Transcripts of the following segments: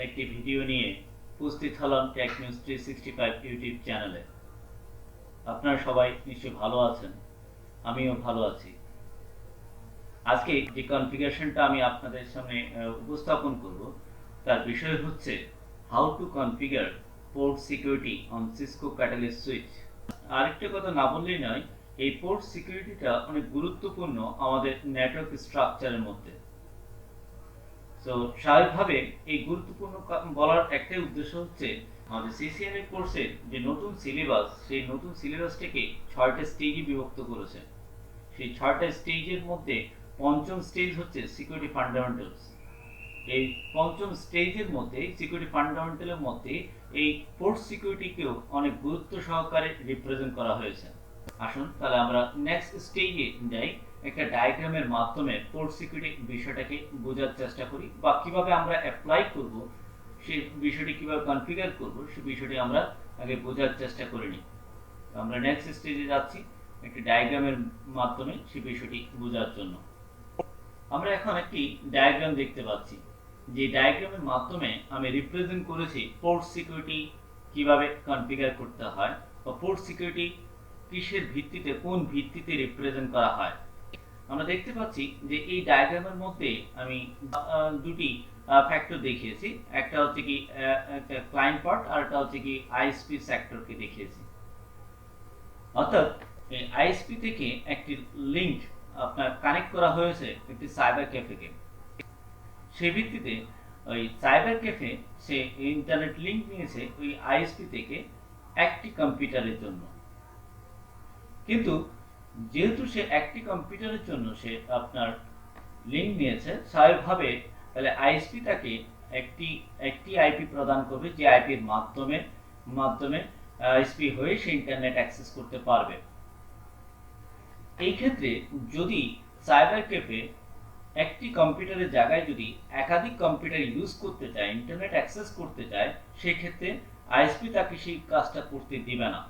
একটি ভিডিও নিয়ে উপস্থিত হলাম টেক নিউজ 365 ইউটিউব চ্যানেলে। আপনারা সবাই নিশ্চয়ই ভালো আছেন, আমিও ভালো আছি। আজকে যে কনফিগারেশনটা আমি আপনাদের সামনে উপস্থাপন করব তার বিষয় হচ্ছে how to configure port security on Cisco catalyst switch. আরেকটা কথা না বললেই নয়, এই পোর্ট সিকিউরিটিটা অনেক গুরুত্বপূর্ণ আমাদের নেটওয়ার্ক স্ট্রাকচারের মধ্যে। তো স্বাভাবিকভাবে এই গুরুত্বপূর্ণ বলার একটাই উদ্দেশ্য হচ্ছে আমাদের সিসিএনএ কোর্সের যে নতুন সিলেবাস, সেই নতুন সিলেবাসটাকে 6টা স্টেজে বিভক্ত করেছে। সেই 6টা স্টেজের মধ্যে পঞ্চম স্টেজ হচ্ছে সিকিউরিটি ফান্ডামেন্টালস। এই পঞ্চম স্টেজের মধ্যে সিকিউরিটি ফান্ডামেন্টালের মধ্যে এই পোর্ট সিকিউরিটিকেও অনেক গুরুত্ব সহকারে রিপ্রেজেন্ট করা হয়েছে। আসুন তাহলে আমরা নেক্সট স্টেজে যাই, একটা ডায়াগ্রামের মাধ্যমে পোর্ট সিকিউরিটি বিষয়টাকে বোঝার চেষ্টা করি বা কিভাবে আমরা অ্যাপ্লাই করব, সেই বিষয়টি কিভাবে কনফিগার করব সেই বিষয়টি আমরা আগে বোঝার চেষ্টা করে নিই। আমরা নেক্সট স্টেজে যাচ্ছি একটি ডায়াগ্রামের মাধ্যমে সেই বিষয়টি বোঝার জন্য। আমরা এখন একটি ডায়াগ্রাম দেখতে পাচ্ছি, যে ডায়াগ্রামের মাধ্যমে আমি রিপ্রেজেন্ট করেছি পোর্ট সিকিউরিটি কিভাবে কনফিগার করতে হয় বা পোর্ট সিকিউরিটি কিসের ভিত্তিতে, কোন ভিত্তিতে রিপ্রেজেন্ট করা হয়। আমরা দেখতে পাচ্ছি যে এই ডায়াগ্রামের মধ্যে আমি দুটি ফ্যাক্টর দেখিয়েছি, একটা হচ্ছে কি একটা ক্লায়েন্ট পার্ট আর একটা হচ্ছে কি আইএসপি সেক্টরকে দেখিয়েছি। অর্থাৎ এই আইএসপি থেকে একটি লিংক আপনার কানেক্ট করা হয়েছে একটি সাইবার ক্যাফেকে। সেই ভিত্তিতে ওই সাইবার ক্যাফে সে ইন্টারনেট লিংক নিয়েছে ওই আইএসপি থেকে একটি কম্পিউটারের জন্য। কিন্তু যেহেতু সে একটি কম্পিউটারের জন্য সে আপনার লিংক নিয়েছে, স্বাভাবিকভাবে তাহলে আইএসপি তাকে একটি আইপি প্রদান করবে, যে আইপির মাধ্যমে আইএসপি হয়ে সে ইন্টারনেট অ্যাক্সেস করতে পারবে। এই ক্ষেত্রে যদি সাইবার ক্যাফে একটি কম্পিউটারের জায়গায় যদি একাধিক কম্পিউটার ইউজ করতে চায়, ইন্টারনেট অ্যাক্সেস করতে চায়, সেক্ষেত্রে আইএসপি তাকে সেই কাজটা করতে দিবে না।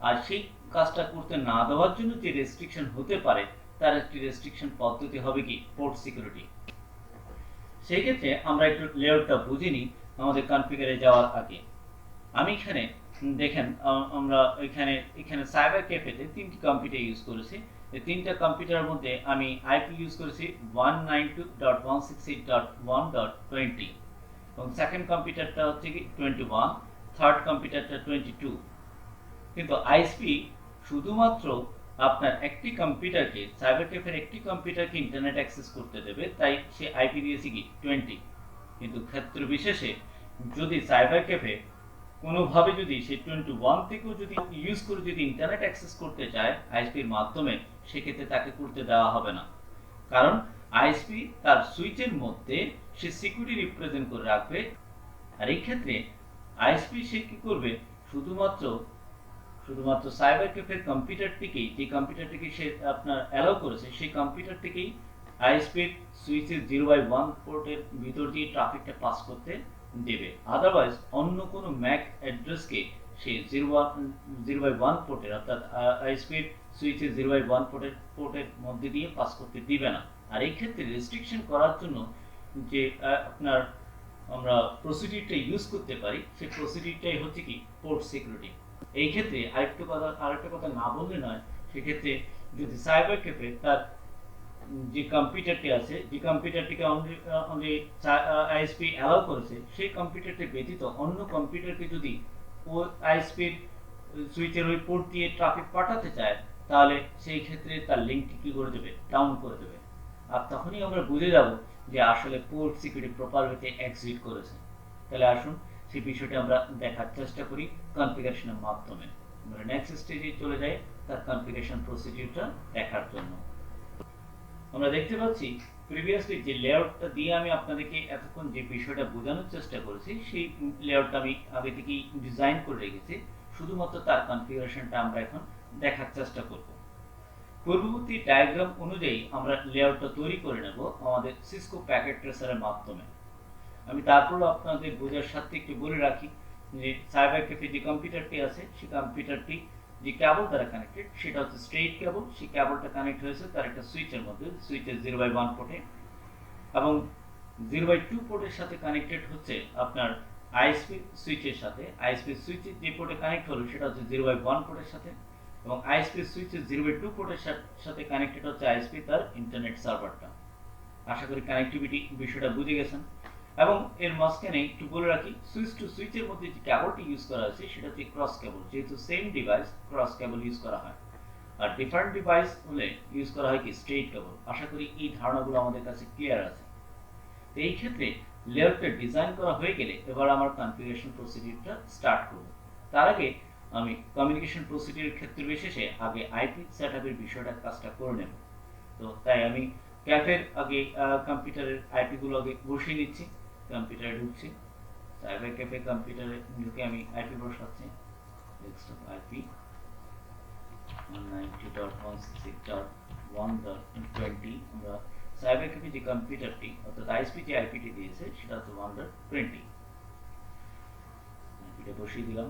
আর সেই কাজটা করতে না দেওয়ার জন্য যে রেস্ট্রিকশন হতে পারে, তার একটি রেস্ট্রিকশন পদ্ধতি হবে কি পোর্ট সিকিউরিটি। সেই ক্ষেত্রে আমরা একটু লেআউটটা বুঝে নিই আমাদের কনফিগারে যাওয়ার আগে। আমি এখানে দেখেন, আমরা এখানে সাইবার ক্যাফেতে 3টি কম্পিউটার ইউজ করেছি। এই 3টা কম্পিউটারের মধ্যে আমি আইপি ইউজ করেছি 192.168.1.20 এবং সেকেন্ড কম্পিউটারটা হচ্ছে কি 21, থার্ড কম্পিউটারটা 22। কিন্তু আইএসপি শুধুমাত্র আপনার একটি কম্পিউটারকে, সাইবার ক্যাফের একটি কম্পিউটারকে ইন্টারনেট অ্যাক্সেস করতে দেবে, তাই সে আইপি দিয়েছে কি 20। কিন্তু ক্ষেত্র বিশেষে যদি সাইবার ক্যাফে কোনোভাবে যদি সে 21 থেকেও যদি ইউজ করে যদি ইন্টারনেট অ্যাক্সেস করতে চায় আইএসপির মাধ্যমে, সেক্ষেত্রে তাকে করতে দেওয়া হবে না। কারণ আইএসপি তার সুইচের মধ্যে সে সিকিউরিটি রিপ্রেজেন্ট করে রাখবে। আর এই ক্ষেত্রে আইএসপি সে কি করবে, শুধুমাত্র সাইবার ক্যাফের কম্পিউটারটিকেই, যে কম্পিউটারটিকে সে আপনার অ্যালাউ করেছে, সেই কম্পিউটারটিকেই আইএসপির সুইচের 0/1 পোর্টের ভিতর দিয়ে ট্রাফিকটা পাস করতে দেবে। আদারওয়াইজ অন্য কোনো ম্যাক অ্যাড্রেসকে সে 0/1 পোর্টের, অর্থাৎ আইএসপির সুইচের 0/1 পোর্টের মধ্যে দিয়ে পাস করতে দিবে না। আর এই ক্ষেত্রে রেস্ট্রিকশন করার জন্য যে আপনার আমরা প্রসিডিউরটা ইউজ করতে পারি, সেই প্রসিডিউরটাই হচ্ছে কি পোর্ট সিকিউরিটি। এই ক্ষেত্রে আরেকটা কথা না বললে নয়, সেক্ষেত্রে যদি সাইবার ক্যাফে তার যে কম্পিউটারটি আছে, যে কম্পিউটারটিকে অনলি আইএসপি অ্যালাউ করেছে, সেই কম্পিউটারটি ব্যতীত অন্য কম্পিউটারকে যদি ও আইএসপির সুইচের ওই পোর্ট দিয়ে ট্রাফিক পাঠাতে চায়, তাহলে সেই ক্ষেত্রে তার লিঙ্কটি কি করে দেবে, ডাউন করে দেবে। আর তখনই আমরা বুঝে যাব যে আসলে পোর্ট সিকিউরিটি প্রপার ওয়েতে এক্সিট করেছে। তাহলে আসুন সেই বিষয়টি আমরা দেখার চেষ্টা করি কনফিগারেশনের মাধ্যমে। আমরা নেক্সট স্টেজে চলে যাই তার কনফিগারেশন প্রসিডিউরটা দেখার জন্য। আমরা দেখতে পাচ্ছি প্রিভিয়াসলি যে লেআউটটা দিয়ে আমি আপনাদেরকে এতক্ষণ যে বিষয়টা বোঝানোর চেষ্টা করেছি, সেই লেআউটটা আমি আগে থেকেই ডিজাইন করে রেখেছি। শুধুমাত্র তার কনফিগারেশনটা আমরা এখন দেখার চেষ্টা করব। পূর্ববর্তী ডায়াগ্রাম অনুযায়ী আমরা লেআউটটা তৈরি করে নেব আমাদের সিসকো প্যাকেট ট্রেসারের মাধ্যমে। আমি তারপরও আপনাদের বোঝার সাথে একটু বলে রাখি যে সাইবার ক্যাফে যে কম্পিউটারটি আছে, সেই কম্পিউটারটি যে কেবল দ্বারা কানেক্টেড, সেটা হচ্ছে স্ট্রেইট কেবল। সেই কেবলটা কানেক্ট হয়েছে তার একটা সুইচের মধ্যে, সুইচের 0/1 পোর্টে। এবং 0/2 পোর্টের সাথে কানেক্টেড হচ্ছে আপনার আইএসপি সুইচের সাথে। আইএসপি সুইচ যে পোর্টে কানেক্ট হলো সেটা হচ্ছে 0/1 পোর্টের সাথে, এবং আইএসপি সুইচের 0/2 পোর্টের সাথে কানেক্টেড হচ্ছে আইএসপি তার ইন্টারনেট সার্ভারটা। আশা করি কানেক্টিভিটি বিষয়টা বুঝে গেছেন। এবং এর মাঝখানে একটু বলে রাখি, সুইচ টু সুইচের মধ্যে যে কেবলটি ইউজ করা হয়েছে সেটা হচ্ছে ক্রস কেবল, যেহেতু সেম ডিভাইস ক্রস কেবল ইউজ করা হয়। আর ডিফারেন্ট ডিভাইস হলে ইউজ করা হয় কি স্ট্রেট কেবল। আশা করি এই ধারণাগুলো আমাদের কাছে ক্লিয়ার আছে। তো এই ক্ষেত্রে লেআউটটা ডিজাইন করা হয়ে গেলে এবার আমার কনফিগারেশন প্রসিডিউরটা স্টার্ট করব। তার আগে আমি কমিউনিকেশন প্রসিডিউর ক্ষেত্র বিশেষে আগে আইপি সেটআপের বিষয়টা কাজটা করে নেব। তো তাই আমি ক্যাফের আগে কম্পিউটারের আইপি গুলো আগে বসিয়ে নিচ্ছি। কম্পিউটারে ঢুকছি, সাইবার ক্যাফে কম্পিউটারে ঢুকে আমি আইপি বসাচ্ছি। Desktop IP 190.168.1.20। আমরা সাইবার ক্যাফে যে কম্পিউটারটি অর্থাৎ আইএসপি যে আইপিটি দিয়েছে সেটা হচ্ছে 1.20। আইপিটা বসিয়ে দিলাম।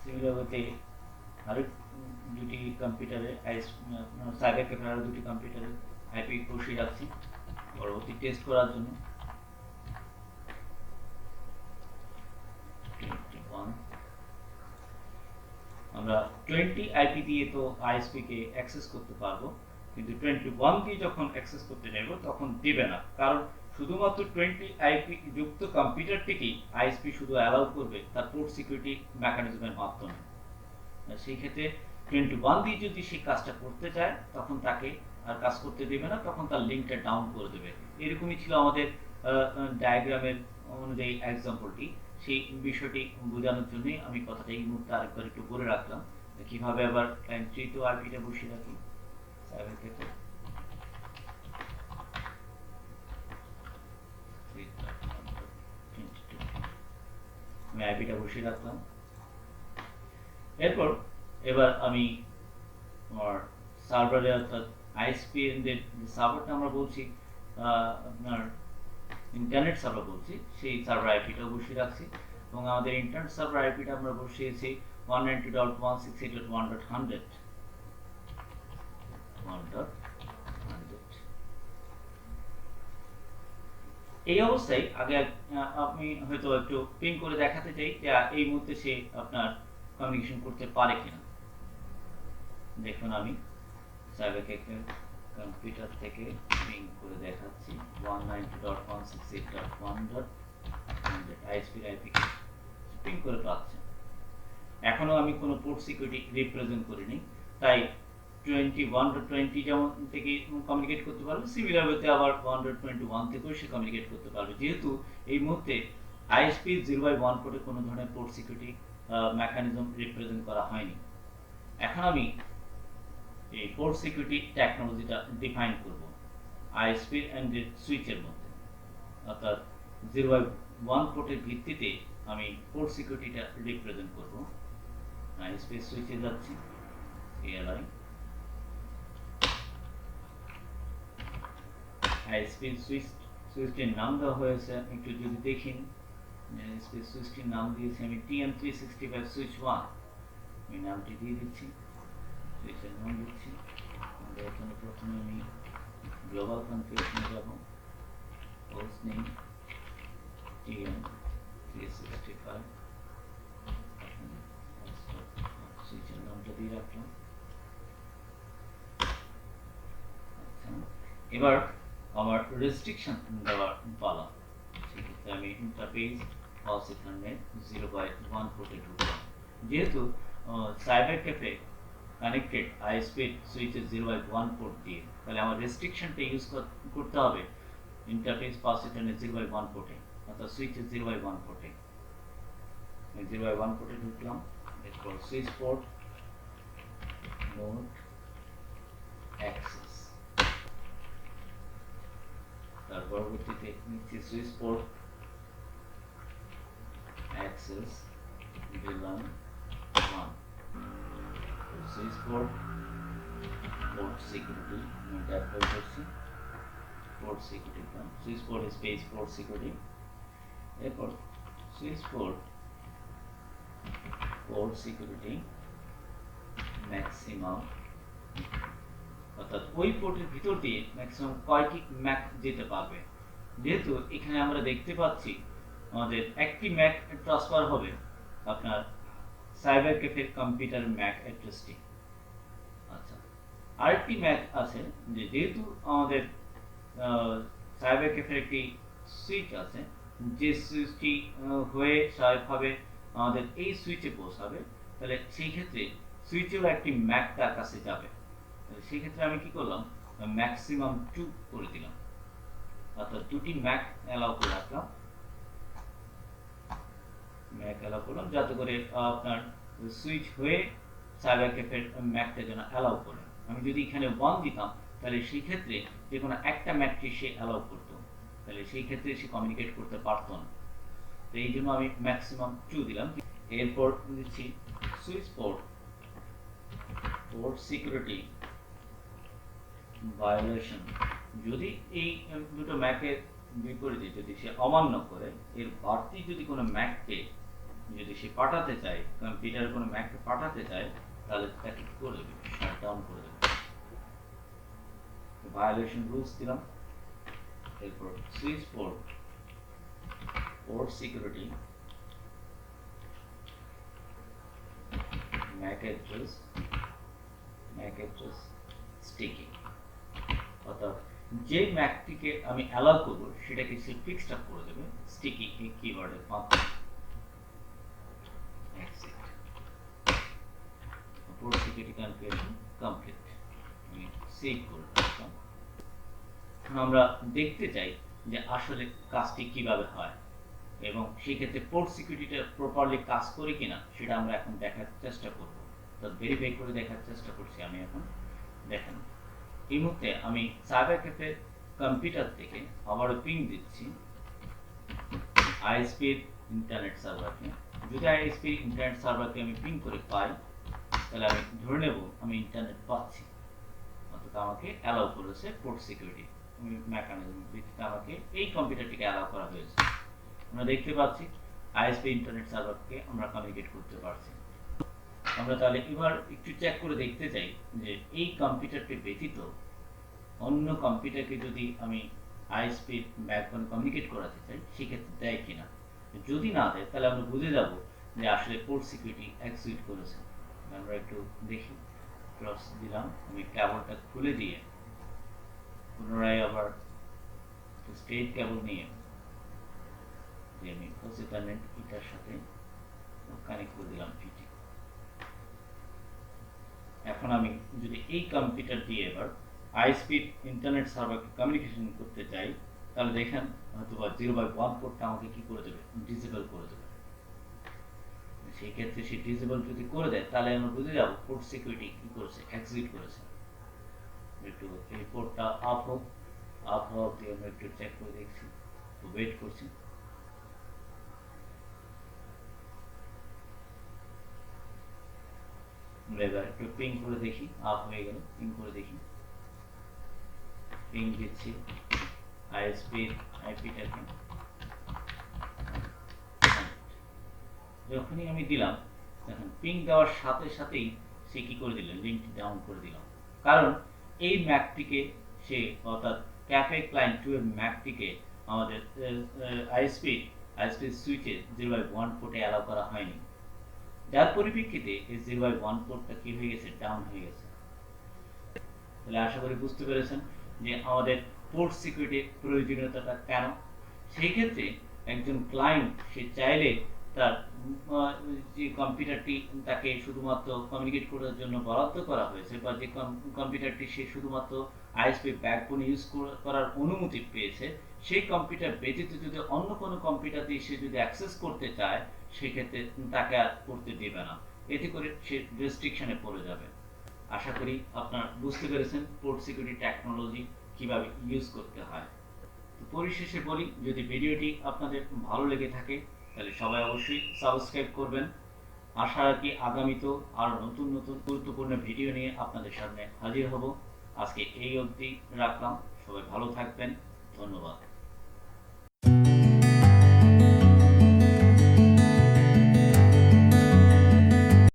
সিমিলারলি আরেক দুটি কম্পিউটারে সাইবার ক্যাফে আরো দুটি কম্পিউটারে আইপি বসিয়ে রাখছি পরবর্তী টেস্ট করার জন্য। আমরা 20 আইপি দিয়ে তো আইএসপি কে অ্যাক্সেস করতে পারবো, কিন্তু 21 দিয়ে যখন অ্যাক্সেস করতে যাবো তখন দিবে না, কারণ শুধুমাত্র 20 আইপি যুক্ত কম্পিউটারটিকেই আইএসপি শুধু অ্যালাউ করবে তার পোর্ট সিকিউরিটি মেকানিজমের মাধ্যমে। সেই ক্ষেত্রে 21 দিয়ে যদি সেই কাজটা করতে চায় তখন তাকে আর কাজ করতে দেবে না, তখন তার লিঙ্কটা ডাউন করে দেবে। এরকমই ছিল আমাদের ডায়াগ্রামের অনুযায়ী এক্সাম্পলটি। সেই বিষয়টি বোঝানোর জন্যই আমি কথাটা এই মুহূর্তে আরেকবার একটু বলে রাখলাম কিভাবে আবার ক্লায়েন্ট 3 তো আইপিটা বসিয়ে রাখি সাইবার ক্যাফে। আমি আইপিটা বসিয়ে রাখলাম। এরপর এবার আমি আমার সার্ভারে অর্থাৎ আইএসপি এর যে সার্ভারটা আমরা বলছি আপনার ইন্টারনেট সার্ভার বলছি, সেই সার্ভার আইপিটা বসিয়ে রাখছি, এবং আমাদের ইন্টারনেট সার্ভার আইপিটা আমরা বসিয়েছি 192.168.1.100। এই অবস্থায় আগে আমি হয়তো একটু পিন করে দেখাতে চাই যে এই মুহূর্তে সে আপনার কমিউনিকেশন করতে পারে কিনা। দেখুন আমি সাইবার ক্যাফে কম্পিউটার থেকে পিং করে দেখাচ্ছি 192.168.1.100 আইএসপি আইপি পিং করে পাচ্ছে। এখনো আমি কোনো পোর্ট সিকিউরিটি রিপ্রেজেন্ট করিনি, তাই 120 যেমন থেকে কমিউনিকেট করতে পারবে, সিমিলার ওয়েতে আবার 121 থেকেও সে কমিউনিকেট করতে পারবে, যেহেতু এই মুহূর্তে আইএসপি 0/1 পোর্টে কোনো ধরনের পোর্ট সিকিউরিটি মেকানিজম রিপ্রেজেন্ট করা হয়নি। এখন আমি এই পোর্ট সিকিউরিটি টেকনোলজিটা ডিফাইন করব আইএসপি এন্ড সুইচের মধ্যে, অর্থাৎ 0/1 পোর্টের ভিত্তিতে আমি পোর্ট সিকিউরিটিটা রিপ্রেজেন্ট করব। আইএসপি সুইচে যাচ্ছি, এএলআই আইএসপি সুইচটির নাম দেওয়া হয়েছে একটু যদি দেখেন, আইএসপি সুইচটির নাম দিয়েছি আমি TM365 সুইচ 1। এই নামটি দিয়ে দিচ্ছি, সুইচের নাম দিচ্ছি। এখানে প্রথমে আমি গ্লোবাল কনফিগারেশনে যাব, হোস্ট নেম TM365, সুইচের নামটা দিয়ে রাখলাম। আচ্ছা, এবার আমার রেস্ট্রিকশন দেওয়ার পালা। সেক্ষেত্রে আমি ইন্টারফেস পালস এখানে 0/1 পোর্টে ঢুকলাম। যেহেতু সাইবার ক্যাফে কানেক্টেড আইএসপি সুইচের 0/1 পোর্ট দিয়ে, তাহলে আমার রেস্ট্রিকশনটা ইউজ করতে হবে ইন্টারফেস পালস এখানে 0/1 পোর্টে, অর্থাৎ সুইচের 0/1 পোর্টে। 0/1 পোর্টে ঢুকলাম। এরপর সুইচ পোর্ট নোড অ্যাক্সেস, তার পরবর্তীতে নিচ্ছি switch port access VLAN 1, switch port port security apply করছি, port security switch port space port security. এরপর switch port port security maximum, অর্থাৎ ওই পোর্টের ভিতর দিয়ে ম্যাক্সিমাম কয়টি ম্যাক যেতে পারবে। যেহেতু এখানে আমরা দেখতে পাচ্ছি আমাদের একটি ম্যাক ট্রান্সফার হবে আপনার সাইবার ক্যাফের কম্পিউটার ম্যাক অ্যাড্রেসটি। আচ্ছা, আরেকটি ম্যাক আছে যে যেহেতু আমাদের সাইবার ক্যাফের একটি সুইচ আছে, যে সুইচটি হয়ে স্বাভাবিকভাবে আমাদের এই সুইচে পৌঁছাবে, তাহলে সেই ক্ষেত্রে সুইচেরও একটি ম্যাক তার কাছে যাবে। সেই ক্ষেত্রে আমি কি করলাম, ম্যাক্সিমাম 2 করে দিলাম, অর্থাৎ দুটি ম্যাক অ্যালাউ করে রাখলাম, ম্যাক অ্যালাউ করলাম যাতে করে আপনার সুইচ হয়ে সাইবার ক্যাফের ম্যাকটা যেন অ্যালাউ করে। আমি যদি এখানে 1 দিতাম তাহলে সেই ক্ষেত্রে যে কোনো একটা ম্যাককে সে অ্যালাউ করতো, তাহলে সেই ক্ষেত্রে সে কমিউনিকেট করতে পারতো না। তো এই জন্য আমি ম্যাক্সিমাম 2 দিলাম। এরপর দিচ্ছি সুইচ পোর্ট সিকিউরিটি ভায়োলেশন। যদি এই দুটো ম্যাকের বিপরীতে যদি সে অমান্য করে, এর বাড়তি যদি কোনো ম্যাককে যদি সে পাঠাতে চায়, কম্পিউটার কোনো ম্যাককে পাঠাতে চায়, তাহলে তাকে কি করে দেবে, শাটডাউন করে দেবে। ভায়োলেশন রুলস দিলাম। এরপর switch port security Mac address sticky, অর্থাৎ যে ম্যাকটিকে আমি অ্যালাউ করব সেটাকে সে ফিক্সড আপ করে দেবে স্টিকি এই কিওয়ার্ডের মাধ্যমে। পোর্ট সিকিউরিটি কনফিগারেশন কমপ্লিট, আমি সেভ করে দিলাম। আমরা দেখতে চাই যে আসলে কাজটি কিভাবে হয় এবং সেই ক্ষেত্রে পোর্ট সিকিউরিটিটা প্রপারলি কাজ করে কিনা সেটা আমরা এখন দেখার চেষ্টা করব। তো ভেরিফাই করে দেখার চেষ্টা করছি আমি এখন। দেখেন, এই মুহূর্তে আমি সাইবার ক্যাফে কম্পিউটার থেকে আবারও পিং দিচ্ছি আইএসপির ইন্টারনেট সার্ভারকে। যদি আইএসপির ইন্টারনেট সার্ভারকে আমি পিং করে পাই, তাহলে আমি ধরে নেব আমি ইন্টারনেট পাচ্ছি, অর্থাৎ আমাকে অ্যালাউ করেছে পোর্ট সিকিউরিটি মেকানিজম ভিত্তিতে আমাকে এই কম্পিউটারটিকে অ্যালাউ করা হয়েছে। আমরা দেখতে পাচ্ছি আইএসপি ইন্টারনেট সার্ভারকে আমরা কমিউনিকেট করতে পারছি। আমরা তাহলে এবার একটু চেক করে দেখতে চাই যে এই কম্পিউটারটি ব্যতীত অন্য কম্পিউটারকে যদি আমি আইএসপি ব্যাকবোনে কমিউনিকেট করাতে চাই, সেক্ষেত্রে দেয় কিনা। যদি না দেয় তাহলে আমরা বুঝে যাব যে আসলে পোর্ট সিকিউরিটি এক্সিট করেছে। আমরা একটু দেখি, ক্রস দিলাম, আমি কেবলটা খুলে দিয়ে পুনরায় আবার স্ট্রেট কেবল নিয়ে যে আমি ইন্টারনেট এটার সাথে কানেক্ট করে দিলাম পিটি। এখন আমি যদি এই কম্পিউটার দিয়ে এবার আইএসপি ইন্টারনেট সার্ভারকে কমিউনিকেশন করতে চাই, তাহলে দেখেন হয়তো বা 0/1 পোর্টটা আমাকে কি করে দেবে, ডিসেবল করে দেবে। সেই ক্ষেত্রে সে ডিসেবল যদি করে দেয় তাহলে আমরা বুঝে যাব পোর্ট সিকিউরিটি কি করেছে, এক্সিট করেছে। একটু এই পোর্টটা আপ হোক, আপ হওয়া দিয়ে আমরা একটু চেক করে দেখছি, ওয়েট করছি। এবার একটু পিং করে দেখি, আপ হয়ে গেল, পিং করে দেখি, পিং দিচ্ছি আইএসপি আইপিটাকে। যখনই আমি দিলাম, দেখেন পিং দেওয়ার সাথে সাথেই সে কি করে দিল, লিঙ্কটি ডাউন করে দিলাম। কারণ এই ম্যাকটিকে সে, অর্থাৎ ক্যাফে ক্লায়েন্ট 2 এর ম্যাকটিকে আমাদের আইএসপি সুইচে 0/1 পোর্টে অ্যালাউ করা হয়নি, যার পরিপ্রেক্ষিতে এই 0/1 পোর্টটা কি হয়ে গেছে, ডাউন হয়ে গেছে। তাহলে আশা করি বুঝতে পেরেছেন যে আমাদের পোর্ট সিকিউরিটির প্রয়োজনীয়তাটা কেন। সেই ক্ষেত্রে একজন ক্লায়েন্ট সে চাইলে তার যে কম্পিউটারটি তাকে শুধুমাত্র কমিউনিকেট করার জন্য বরাদ্দ করা হয়েছে, বা যে কম্পিউটারটি সে শুধুমাত্র আইএসপি ব্যাকবোন ইউজ করার অনুমতি পেয়েছে, সেই কম্পিউটার ব্যতীত যদি অন্য কোনো কম্পিউটার দিয়ে সে যদি অ্যাক্সেস করতে চায়, সেক্ষেত্রে তাকে আর করতে দেবে না। এতে করে সে রেস্ট্রিকশনে পড়ে যাবে। আশা করি আপনারা বুঝতে পেরেছেন পোর্ট সিকিউরিটি টেকনোলজি কিভাবে ইউজ করতে হয়। তো পরিশেষে বলি, যদি ভিডিওটি আপনাদের ভালো লেগে থাকে তাহলে সবাই অবশ্যই সাবস্ক্রাইব করবেন। আশা রাখি আগামীতেও আরো নতুন নতুন গুরুত্বপূর্ণ ভিডিও নিয়ে আপনাদের সামনে হাজির হব। আজকে এই অবধি রাখলাম, সবাই ভালো থাকবেন, ধন্যবাদ।